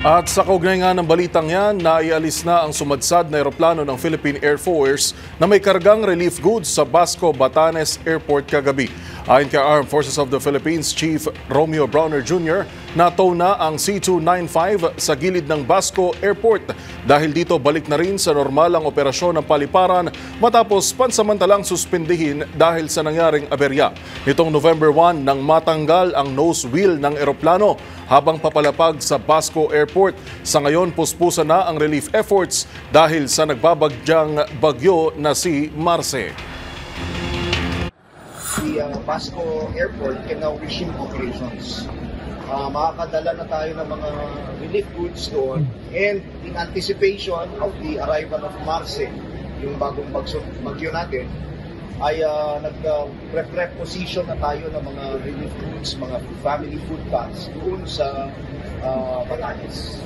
At sa kaugnay nga ng balitang yan, naialis na ang sumadsad na eroplano ng Philippine Air Force na may kargang relief goods sa Basco Batanes Airport kagabi. Ayon kay Armed Forces of the Philippines Chief Romeo Browner Jr., natow na ang C-295 sa gilid ng Basco Airport. Dahil dito balik na rin sa normal ang operasyon ng paliparan matapos pansamantalang suspindihin dahil sa nangyaring aberya. Nitong November 1 nang matanggal ang nose wheel ng eroplano habang papalapag sa Basco Airport. Sa ngayon, puspusan na ang relief efforts dahil sa nagbabagyang bagyo na si Marce. The Basco Airport can now resume operations. Makakadala na tayo ng mga relief goods doon, and in anticipation of the arrival of Marce, yung bagong bagyo natin, ay nag-preposition na tayo ng mga relief goods, mga family food packs doon sa Batanes.